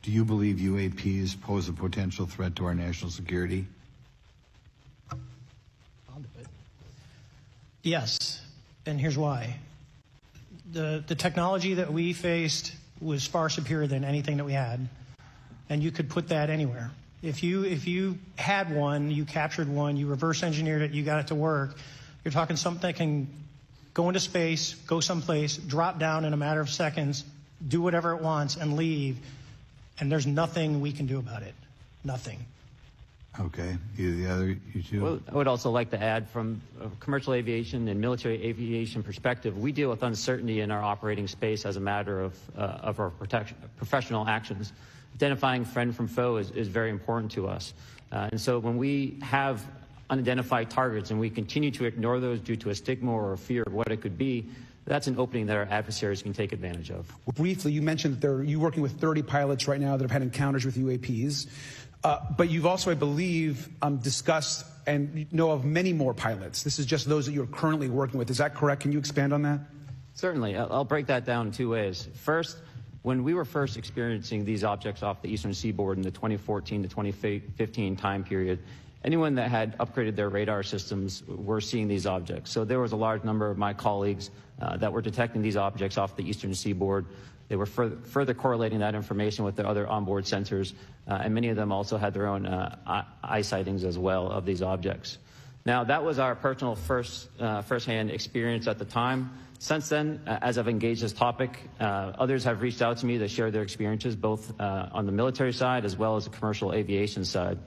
Do you believe UAPs pose a potential threat to our national security? I'll do it. Yes, and here's why. The technology that we faced was far superior than anything that we had, and you could put that anywhere. If you had one, you captured one, you reverse engineered it, you got it to work, you're talking something that can go into space, go someplace, drop down in a matter of seconds, do whatever it wants, and leave, and there's nothing we can do about it. Nothing. Okay. You two? Well, I would also like to add, from a commercial aviation and military aviation perspective, we deal with uncertainty in our operating space as a matter of our professional actions. Identifying friend from foe is very important to us. And so when we have unidentified targets and we continue to ignore those due to a stigma or a fear of what it could be, that's an opening that our adversaries can take advantage of. Briefly, you mentioned that you're working with 30 pilots right now that have had encounters with UAPs. But you've also, I believe, discussed and know of many more pilots. This is just those that you're currently working with. Is that correct? Can you expand on that? Certainly. I'll break that down in two ways. First, when we were first experiencing these objects off the eastern seaboard in the 2014 to 2015 time period, anyone that had upgraded their radar systems were seeing these objects. So there was a large number of my colleagues that were detecting these objects off the eastern seaboard. They were further correlating that information with their other onboard sensors, and many of them also had their own eye sightings as well of these objects. Now, that was our personal first-hand experience at the time. Since then, as I've engaged this topic, others have reached out to me to share their experiences, both on the military side as well as the commercial aviation side.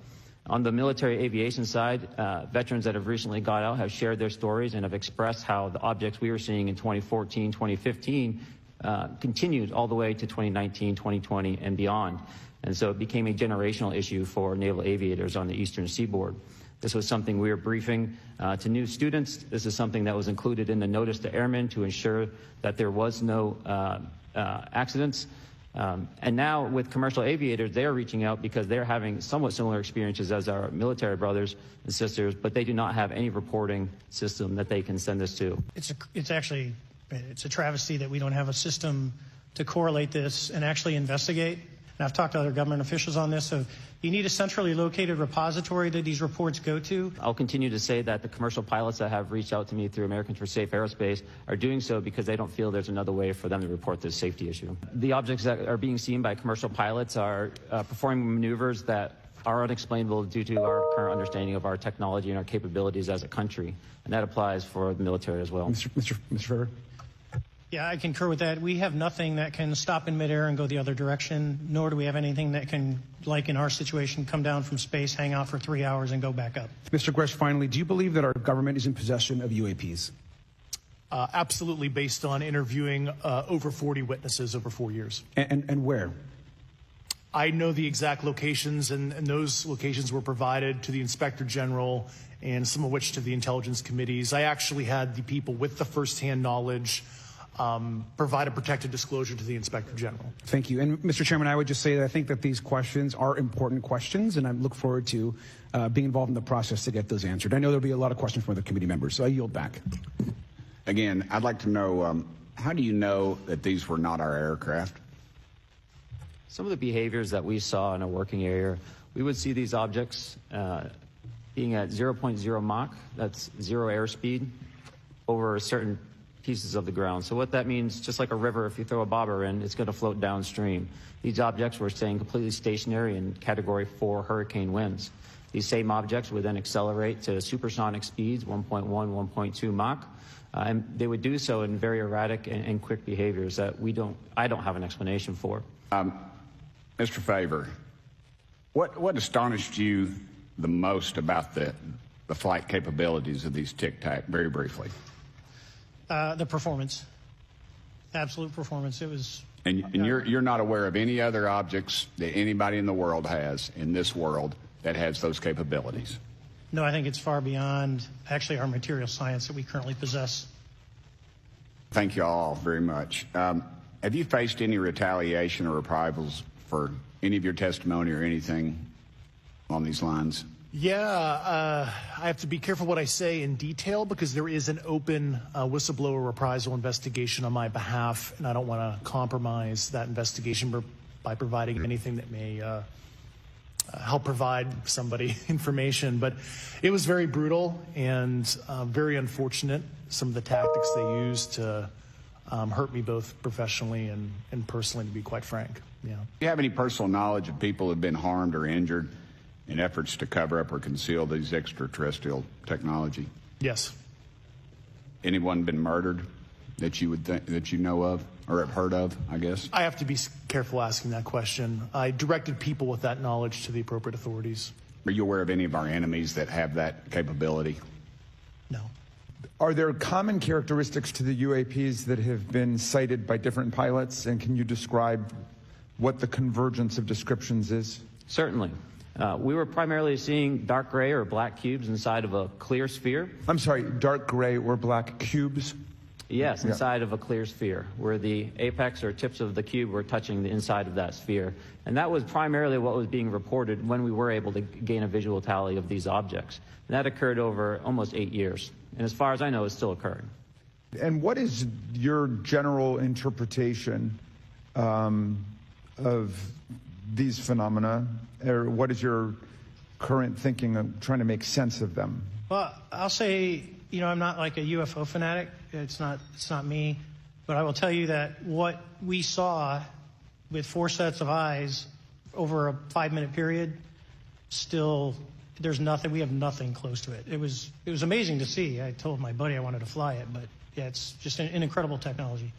On the military aviation side, veterans that have recently got out have shared their stories and have expressed how the objects we were seeing in 2014, 2015 continued all the way to 2019, 2020, and beyond. And so it became a generational issue for naval aviators on the eastern seaboard. This was something we were briefing to new students. This is something that was included in the notice to airmen to ensure that there was no accidents. And now with commercial aviators, they're reaching out because they're having somewhat similar experiences as our military brothers and sisters, but they do not have any reporting system that they can send us to. It's a travesty that we don't have a system to correlate this and actually investigate. And I've talked to other government officials on this. So you need a centrally located repository that these reports go to. I'll continue to say that the commercial pilots that have reached out to me through Americans for Safe Aerospace are doing so because they don't feel there's another way for them to report this safety issue. The objects that are being seen by commercial pilots are performing maneuvers that are unexplainable due to our current understanding of our technology and our capabilities as a country. And that applies for the military as well. Mr. Ferrer? Yeah, I concur with that. We have nothing that can stop in midair and go the other direction, nor do we have anything that can, like in our situation, come down from space, hang out for 3 hours, and go back up. Mr. Gresh, finally, do you believe that our government is in possession of UAPs? Absolutely, based on interviewing over 40 witnesses over 4 years. And where? I know the exact locations, and those locations were provided to the Inspector General and some of which to the intelligence committees. I actually had the people with the firsthand knowledge provide a protected disclosure to the Inspector General. Thank you. And Mr. Chairman, I would just say that I think that these questions are important questions, and I look forward to being involved in the process to get those answered. I know there'll be a lot of questions from other committee members, so I yield back. Again, I'd like to know, how do you know that these were not our aircraft? Some of the behaviors that we saw in a working area, we would see these objects being at 0.0 Mach, that's zero airspeed, over certain pieces of the ground. So what that means, just like a river, if you throw a bobber in, it's going to float downstream. These objects were staying completely stationary in Category 4 hurricane winds. These same objects would then accelerate to supersonic speeds, 1.1, 1.2 Mach, and they would do so in very erratic and quick behaviors that I don't have an explanation for. Mr. Favor, what astonished you the most about the flight capabilities of these Tic Tac, very briefly? The performance, absolute performance. It was. And you're not aware of any other objects that anybody in the world has, in this world, that has those capabilities? No, I think it's far beyond actually our material science that we currently possess. Thank you all very much. Have you faced any retaliation or reprisals for any of your testimony or anything on these lines? Yeah, I have to be careful what I say in detail because there is an open whistleblower reprisal investigation on my behalf, and I don't want to compromise that investigation. But by providing anything that may help provide somebody information. But it was very brutal and very unfortunate, some of the tactics they used to hurt me both professionally and personally, to be quite frank. Yeah. Do you have any personal knowledge of people who have been harmed or injured in efforts to cover up or conceal these extraterrestrial technology? Yes. Anyone been murdered that you would that you know of or have heard of, I guess? I have to be careful asking that question. I directed people with that knowledge to the appropriate authorities. Are you aware of any of our enemies that have that capability? No. Are there common characteristics to the UAPs that have been cited by different pilots, and can you describe what the convergence of descriptions is? Certainly. We were primarily seeing dark gray or black cubes inside of a clear sphere. I'm sorry, dark gray or black cubes? Yes, inside of a clear sphere, where the apex or tips of the cube were touching the inside of that sphere. And that was primarily what was being reported when we were able to gain a visual tally of these objects. And that occurred over almost 8 years. And as far as I know, it's still occurring. And what is your general interpretation of these phenomena, or what is your current thinking of trying to make sense of them? Well, I'll say, I'm not like a UFO fanatic. It's not me. But I will tell you that what we saw with 4 sets of eyes over a 5-minute period, still, there's nothing. We have nothing close to it. It was amazing to see. I told my buddy I wanted to fly it, but yeah, it's just an incredible technology.